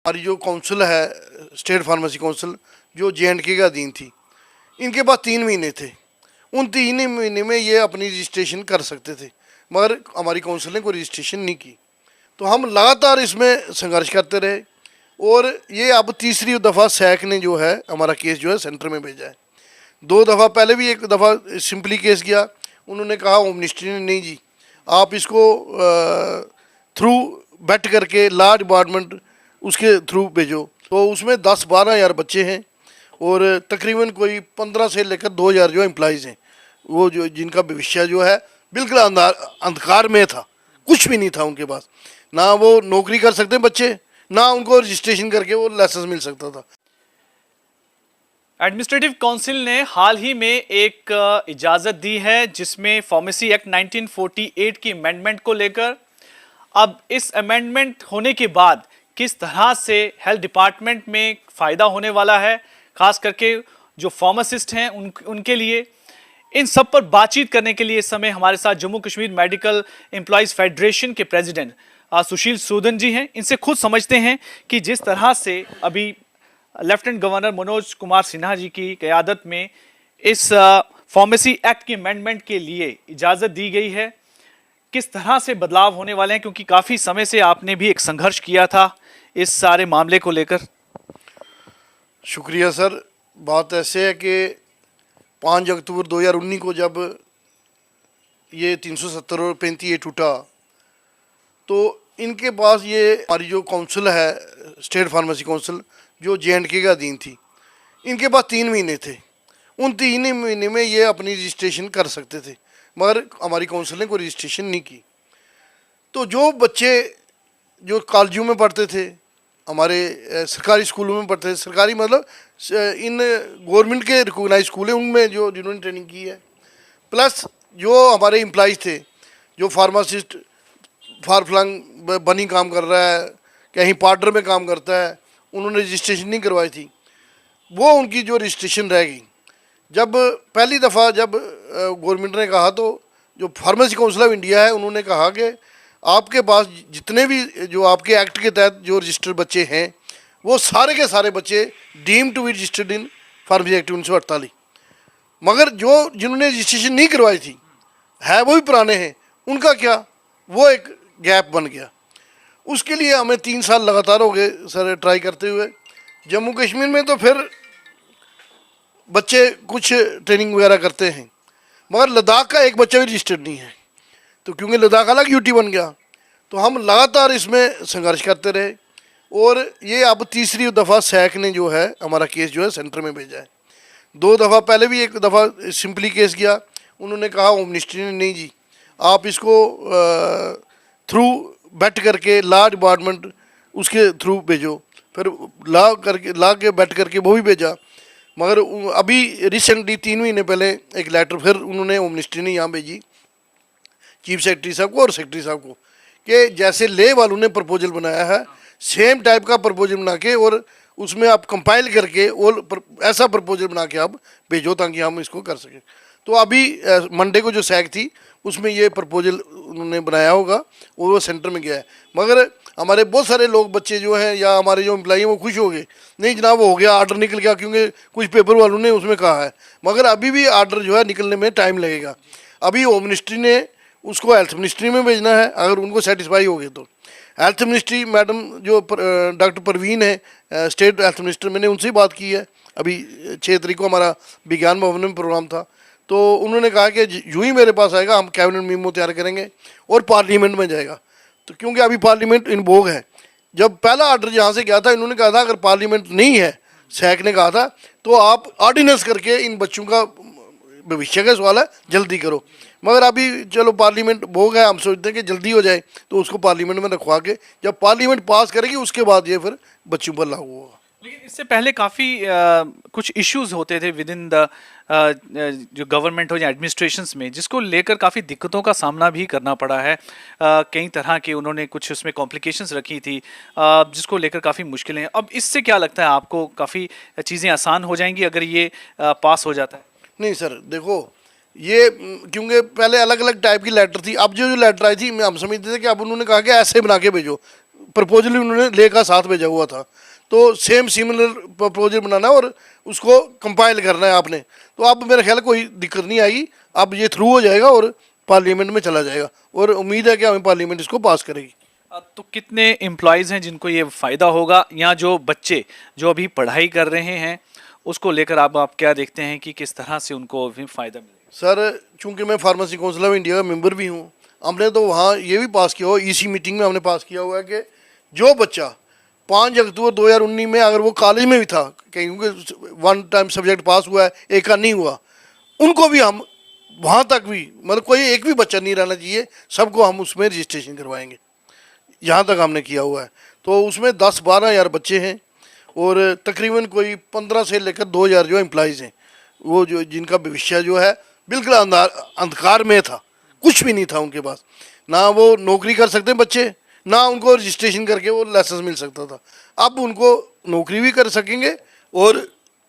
हमारी जो काउंसिल है, स्टेट फार्मेसी काउंसिल, जो JNK का अधीन थी, इनके पास 3 महीने थे। उन 3 महीने में ये अपनी रजिस्ट्रेशन कर सकते थे, मगर हमारी काउंसिल ने कोई रजिस्ट्रेशन नहीं की। तो हम लगातार इसमें संघर्ष करते रहे और ये अब तीसरी दफ़ा सैक ने जो है हमारा केस जो है सेंटर में भेजा है। 2 दफ़ा पहले भी, एक दफ़ा सिंपली केस किया, उन्होंने कहा होम मिनिस्ट्री ने, नहीं जी आप इसको थ्रू बैट करके लॉ डिपार्टमेंट उसके थ्रू भेजो। तो उसमें 10-12 हज़ार बच्चे हैं और तकरीबन कोई 15 से लेकर 2,000 जो एम्प्लॉइज़ हैं, वो जो जिनका भविष्य जो है बिल्कुल अंधकार में था, कुछ भी नहीं था उनके पास, ना वो नौकरी कर सकते बच्चे, ना उनको रजिस्ट्रेशन करके वो लाइसेंस मिल सकता था। एडमिनिस्ट्रेटिव काउंसिल ने हाल ही में एक इजाज़त दी है जिसमें फार्मेसी एक्ट 1948 की अमेंडमेंट को लेकर, अब इस अमेंडमेंट होने के बाद किस तरह से हेल्थ डिपार्टमेंट में फ़ायदा होने वाला है, खास करके जो फार्मासिस्ट हैं उनके लिए, इन सब पर बातचीत करने के लिए इस समय हमारे साथ Jammu Kashmir medical employees federation के प्रेसिडेंट सुशील सूदन जी हैं। इनसे खुद समझते हैं कि जिस तरह से अभी लेफ्टिनेंट गवर्नर मनोज कुमार सिन्हा जी की क़यादत में इस फार्मेसी एक्ट की अमेंडमेंट के लिए इजाज़त दी गई है, किस तरह से बदलाव होने वाले हैं, क्योंकि काफ़ी समय से आपने भी एक संघर्ष किया था इस सारे मामले को लेकर। शुक्रिया सर। बात ऐसे है कि 5 अक्टूबर 2019 को जब ये 370 और 35 टूटा, तो इनके पास ये हमारी जो काउंसिल है, स्टेट फार्मेसी काउंसिल, जो JNK का अधीन थी, इनके पास 3 महीने थे। उन 3 महीने में ये अपनी रजिस्ट्रेशन कर सकते थे, मगर हमारी काउंसिल ने कोई रजिस्ट्रेशन नहीं की। तो जो बच्चे जो कॉलेजों में पढ़ते थे, हमारे सरकारी स्कूलों में पढ़ते थे, सरकारी मतलब इन गवर्नमेंट के रिकॉग्नाइज स्कूल हैं, उनमें जो जिन्होंने ट्रेनिंग की है, प्लस जो हमारे एम्प्लॉइज थे, जो फार्मासिस्ट फार फ्लंग बनी काम कर रहा है, कहीं पार्टनर में काम करता है, उन्होंने रजिस्ट्रेशन नहीं करवाई थी, वो उनकी जो रजिस्ट्रेशन रह गई। जब पहली दफ़ा जब गवर्नमेंट ने कहा, तो जो फार्मेसी काउंसिल ऑफ इंडिया है, उन्होंने कहा कि आपके पास जितने भी जो आपके एक्ट के तहत जो रजिस्टर्ड बच्चे हैं, वो सारे के सारे बच्चे deem to be registered in pharmacy act 1948। मगर जो जिन्होंने रजिस्ट्रेशन नहीं करवाई थी, है वो भी पुराने हैं, उनका क्या, वो एक गैप बन गया। उसके लिए हमें 3 साल लगातार हो गए सर ट्राई करते हुए। जम्मू कश्मीर में तो फिर बच्चे कुछ ट्रेनिंग वगैरह करते हैं, मगर लद्दाख का एक बच्चा भी रजिस्टर्ड नहीं है। तो क्योंकि लद्दाख अलग यूटी बन गया, तो हम लगातार इसमें संघर्ष करते रहे और ये अब तीसरी दफ़ा सैक ने जो है हमारा केस जो है सेंटर में भेजा है। 2 दफ़ा पहले भी, एक दफ़ा सिंपली केस किया, उन्होंने कहा होम मिनिस्ट्री ने, नहीं जी आप इसको थ्रू बैट करके लॉ डिपार्टमेंट उसके थ्रू भेजो। फिर लॉ के बैट करके वो भी भेजा, मगर अभी रिसेंटली 3 महीने पहले एक लेटर फिर उन्होंने होम मिनिस्ट्री ने यहाँ भेजी चीफ सेक्रेटरी साहब को और सेक्रेटरी साहब को, कि जैसे ले वालों ने प्रपोजल बनाया है, सेम टाइप का प्रपोजल बना के और उसमें आप कंपाइल करके और ऐसा प्रपोजल बना के आप भेजो ताकि हम इसको कर सकें। तो अभी मंडे को जो सैक थी, उसमें ये प्रपोजल उन्होंने बनाया होगा और वो सेंटर में गया है। मगर हमारे बहुत सारे लोग बच्चे जो हैं या हमारे जो एम्प्लॉई हैं, वो खुश हो गए, नहीं जनाब वो हो गया, आर्डर निकल गया, क्योंकि कुछ पेपर वालों ने उसमें कहा है। मगर अभी भी आर्डर जो है निकलने में टाइम लगेगा। अभी होम मिनिस्ट्री ने उसको हेल्थ मिनिस्ट्री में भेजना है, अगर उनको सेटिस्फाई हो गए तो। हेल्थ मिनिस्ट्री मैडम जो डॉक्टर परवीन है स्टेट हेल्थ मिनिस्टर, मैंने उनसे बात की है। अभी 6 तारीख को हमारा विज्ञान भवन में प्रोग्राम था, तो उन्होंने कहा कि यूँ ही मेरे पास आएगा, हम कैबिनेट मीमो तैयार करेंगे और पार्लियामेंट में जाएगा। तो क्योंकि अभी पार्लियामेंट इन भोग है, जब पहला आर्डर यहाँ से गया था, इन्होंने कहा था अगर पार्लियामेंट नहीं है, सैक ने कहा था, तो आप ऑर्डिनेंस करके इन बच्चों का भविष्य का सवाल है, जल्दी करो। मगर अभी चलो पार्लियामेंट भोग है, हम सोचते हैं कि जल्दी हो जाए, तो उसको पार्लियामेंट में रखवा के जब पार्लियामेंट पास करेगी, उसके बाद ये फिर बच्चों पर लागू होगा। लेकिन इससे पहले काफ़ी कुछ इश्यूज होते थे विद इन द जो गवर्नमेंट हो या एडमिनिस्ट्रेशंस में, जिसको लेकर काफ़ी दिक्कतों का सामना भी करना पड़ा है। कई तरह के उन्होंने कुछ उसमें कॉम्प्लिकेशंस रखी थी, जिसको लेकर काफ़ी मुश्किलें। अब इससे क्या लगता है आपको, काफ़ी चीज़ें आसान हो जाएंगी अगर ये पास हो जाता है? नहीं सर, देखो ये क्योंकि पहले अलग अलग टाइप की लेटर थी, अब जो लेटर आई थी हम समझते थे कि अब उन्होंने कहा कि ऐसे बना के भेजो, प्रपोजल उन्होंने लेकर साथ भेजा हुआ था। तो सेम सिमिलर प्रपोजल बनाना है और उसको कंपाइल करना है आपने। तो अब मेरा ख्याल कोई दिक्कत नहीं आएगी, अब ये थ्रू हो जाएगा और पार्लियामेंट में चला जाएगा और उम्मीद है कि हमें पार्लियामेंट इसको पास करेगी। तो कितने एम्प्लॉयज़ हैं जिनको ये फ़ायदा होगा, या जो बच्चे जो अभी पढ़ाई कर रहे हैं उसको लेकर आप क्या देखते हैं कि किस तरह से उनको भी फ़ायदा मिलेगा? सर चूंकि मैं फार्मेसी काउंसिल ऑफ इंडिया का मेंबर भी हूँ, हमने तो वहाँ ये भी पास किया हुआ, ईसी मीटिंग में हमने पास किया हुआ है कि जो बच्चा 5 अक्टूबर 2019 में अगर वो कॉलेज में भी था, क्योंकि वन टाइम सब्जेक्ट पास हुआ है, एक का नहीं हुआ, उनको भी हम वहाँ तक भी मतलब कोई एक भी बच्चा नहीं रहना चाहिए, सबको हम उसमें रजिस्ट्रेशन करवाएंगे। यहाँ तक हमने किया हुआ है। तो उसमें 10-12 हज़ार बच्चे हैं और तकरीबन कोई 15 से लेकर 2,000 जो एम्प्लॉइज़ हैं, वो जो जिनका भविष्य जो है बिल्कुल अंधकार में था, कुछ भी नहीं था उनके पास, ना वो नौकरी कर सकते बच्चे, ना उनको रजिस्ट्रेशन करके वो लाइसेंस मिल सकता था। अब उनको नौकरी भी कर सकेंगे और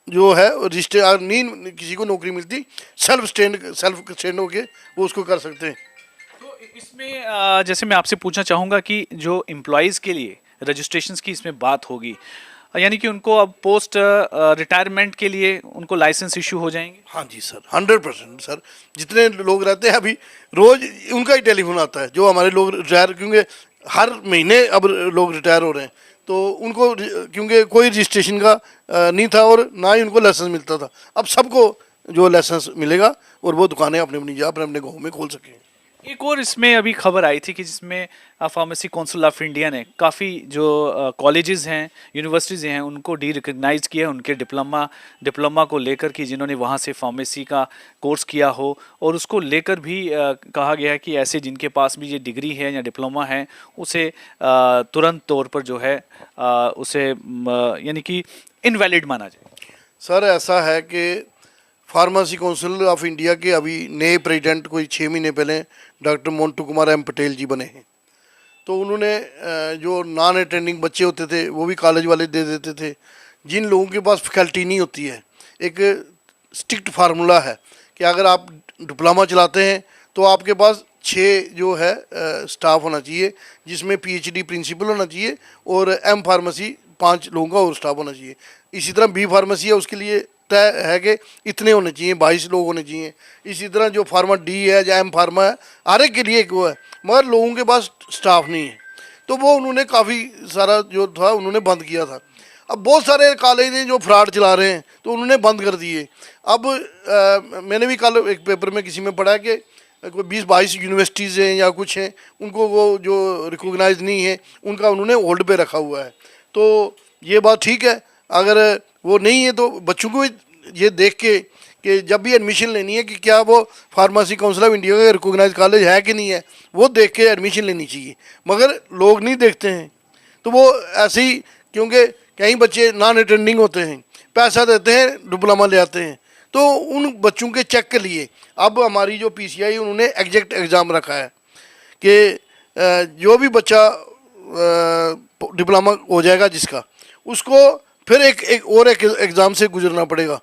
जो है रजिस्टर नहीं किसी को नौकरी मिलती, सेल्फ स्टैंड होके वो उसको कर सकते हैं। तो इसमें जैसे मैं आपसे पूछना चाहूँगा कि जो एम्प्लॉयज़ के लिए रजिस्ट्रेशंस की इसमें बात होगी, यानी कि उनको अब पोस्ट रिटायरमेंट के लिए उनको लाइसेंस इशू हो जाएंगे? हाँ जी सर, 100% सर। जितने लोग रहते हैं अभी रोज़ उनका ही टेलीफोन आता है, जो हमारे लोग रिटायर, क्योंकि हर महीने अब लोग रिटायर हो रहे हैं, तो उनको क्योंकि कोई रजिस्ट्रेशन का नहीं था और ना ही उनको लाइसेंस मिलता था, अब सबको जो लाइसेंस मिलेगा और वो दुकानें अपने अपनी जगह अपने अपने गाँव में खोल सकें। एक और इसमें अभी खबर आई थी कि जिसमें फार्मेसी काउंसिल ऑफ इंडिया ने काफ़ी जो कॉलेजेस हैं, यूनिवर्सिटीज़ हैं, उनको डी रिकग्नाइज किया है उनके डिप्लोमा को लेकर कि जिन्होंने वहाँ से फार्मेसी का कोर्स किया हो, और उसको लेकर भी कहा गया है कि ऐसे जिनके पास भी ये डिग्री है या डिप्लोमा है उसे तुरंत तौर पर जो है उसे यानी कि इनवैलिड माना जाए। सर ऐसा है कि फार्मेसी काउंसिल ऑफ इंडिया के अभी नए प्रेसिडेंट कोई 6 महीने पहले डॉक्टर मोंटू कुमार एम पटेल जी बने हैं। तो उन्होंने जो नॉन अटेंडिंग बच्चे होते थे वो भी कॉलेज वाले दे देते थे। जिन लोगों के पास फैकल्टी नहीं होती है, एक स्ट्रिक्ट फार्मूला है कि अगर आप डिप्लोमा चलाते हैं तो आपके पास 6 जो है स्टाफ होना चाहिए, जिसमें PhD प्रिंसिपल होना चाहिए और M फार्मेसी 5 लोगों का और स्टाफ होना चाहिए। इसी तरह B फार्मेसी है, उसके लिए तय है कि इतने होने चाहिए, 22 लोग होने चाहिए। इसी तरह जो फार्मा D है या M फार्मा है, हर एक के लिए एक वो है, मगर लोगों के पास स्टाफ नहीं है। तो वो उन्होंने काफ़ी सारा जो था उन्होंने बंद किया था। अब बहुत सारे कॉलेज हैं जो फ्रॉड चला रहे हैं, तो उन्होंने बंद कर दिए। अब मैंने भी कल एक पेपर में किसी में पढ़ा कि कोई 20-22 यूनिवर्सिटीज़ हैं या कुछ हैं, उनको वो जो रिकॉग्नाइज नहीं है उनका उन्होंने होल्ड पे रखा हुआ है। तो ये बात ठीक है, अगर वो नहीं है तो बच्चों को ये देख के कि जब भी एडमिशन लेनी है कि क्या वो फार्मेसी काउंसिल ऑफ इंडिया का रिकॉग्नाइज कॉलेज है कि नहीं है, वो देख के एडमिशन लेनी चाहिए। मगर लोग नहीं देखते हैं, तो वो ऐसे ही, क्योंकि कई बच्चे नॉन अटेंडिंग होते हैं, पैसा देते हैं, डिप्लोमा ले आते हैं, तो उन बच्चों के चेक के लिए अब हमारी जो PCI उन्होंने एग्जैक्ट एग्ज़ाम रखा है कि जो भी बच्चा डिप्लोमा हो जाएगा जिसका, उसको फिर एक एग्ज़ाम से गुजरना पड़ेगा,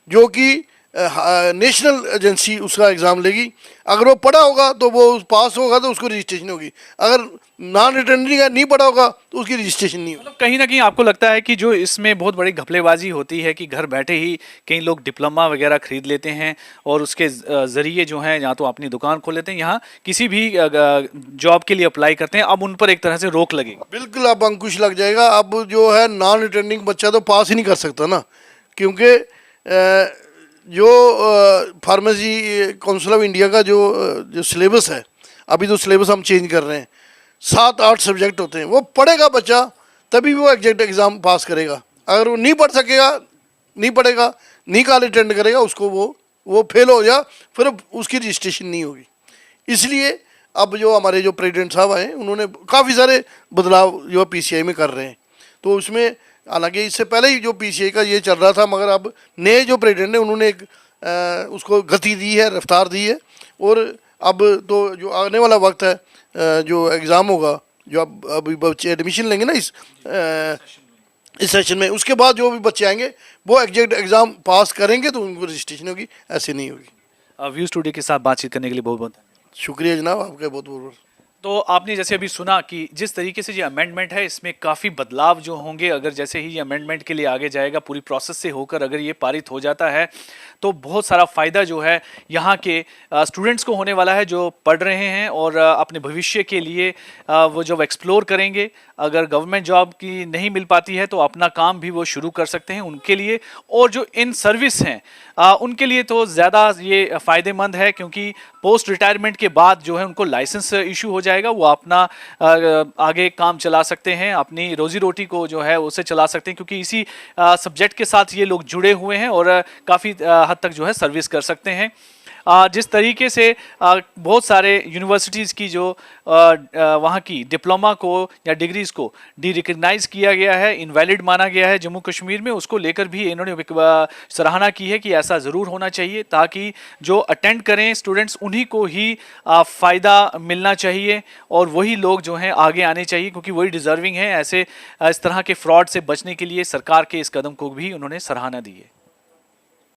जो कि नेशनल एजेंसी उसका एग्ज़ाम लेगी। अगर वो पढ़ा होगा तो वो पास होगा तो उसको रजिस्ट्रेशन होगी, अगर नॉन अटेंडिंग नहीं पढ़ा होगा तो उसकी रजिस्ट्रेशन नहीं होगी। मतलब कहीं ना कहीं आपको लगता है कि जो इसमें बहुत बड़ी घपलेबाजी होती है कि घर बैठे ही कई लोग डिप्लोमा वगैरह खरीद लेते हैं और उसके ज़रिए जो है या तो अपनी दुकान खोल लेते हैं, यहाँ किसी भी जॉब के लिए अप्लाई करते हैं, अब उन पर एक तरह से रोक लगेगी। बिल्कुल अब अंकुश लग जाएगा। अब जो है नॉन अटेंडिंग बच्चा तो पास ही नहीं कर सकता ना, क्योंकि जो फार्मेसी काउंसिल ऑफ इंडिया का जो सिलेबस है, अभी तो सिलेबस हम चेंज कर रहे हैं, 7-8 सब्जेक्ट होते हैं, वो पढ़ेगा बच्चा तभी वो एग्जैक्ट एग्ज़ाम पास करेगा। अगर वो नहीं पढ़ सकेगा, नहीं पढ़ेगा, नहीं कॉलेज अटेंड करेगा, उसको वो फेल हो जा, फिर उसकी रजिस्ट्रेशन नहीं होगी। इसलिए अब जो हमारे जो प्रेसिडेंट साहब आए उन्होंने काफ़ी सारे बदलाव जो PCI में कर रहे हैं। तो उसमें हालांकि इससे पहले ही जो PCI का ये चल रहा था, मगर अब नए जो प्रेसिडेंट हैं उन्होंने एक उसको गति दी है, रफ्तार दी है। और अब तो जो आने वाला वक्त है, जो एग्ज़ाम होगा, जो अब अभी बच्चे एडमिशन लेंगे ना इस सेशन में, उसके बाद जो भी बच्चे आएंगे वो एग्जैक्ट एग्ज़ाम पास करेंगे तो उनको रजिस्ट्रेशन होगी, ऐसे नहीं होगी। व्यू स्टूडियो के साथ बातचीत करने के लिए बहुत बहुत शुक्रिया जनाब, आपका बहुत बहुत। तो आपने जैसे अभी सुना कि जिस तरीके से ये अमेंडमेंट है इसमें काफ़ी बदलाव जो होंगे, अगर जैसे ही ये अमेंडमेंट के लिए आगे जाएगा, पूरी प्रोसेस से होकर अगर ये पारित हो जाता है तो बहुत सारा फ़ायदा जो है यहाँ के स्टूडेंट्स को होने वाला है जो पढ़ रहे हैं और अपने भविष्य के लिए वो जब एक्सप्लोर करेंगे, अगर गवर्नमेंट जॉब की नहीं मिल पाती है तो अपना काम भी वो शुरू कर सकते हैं उनके लिए। और जो इन सर्विस हैं उनके लिए तो ज़्यादा ये फ़ायदेमंद है, क्योंकि पोस्ट रिटायरमेंट के बाद जो है उनको लाइसेंस इशू हो जाएगा, वो अपना आगे काम चला सकते हैं, अपनी रोजी रोटी को जो है उसे चला सकते हैं, क्योंकि इसी सब्जेक्ट के साथ ये लोग जुड़े हुए हैं और काफ़ी हद तक जो है सर्विस कर सकते हैं। जिस तरीके से बहुत सारे यूनिवर्सिटीज़ की जो वहाँ की डिप्लोमा को या डिग्रीज़ को डी रिकग्नाइज़ किया गया है, इनवैलिड माना गया है जम्मू कश्मीर में, उसको लेकर भी इन्होंने सराहना की है कि ऐसा ज़रूर होना चाहिए, ताकि जो अटेंड करें स्टूडेंट्स उन्हीं को ही फ़ायदा मिलना चाहिए और वही लोग जो हैं आगे आने चाहिए, क्योंकि वही डिज़र्विंग है। ऐसे इस तरह के फ्रॉड से बचने के लिए सरकार के इस कदम को भी उन्होंने सराहना दी है।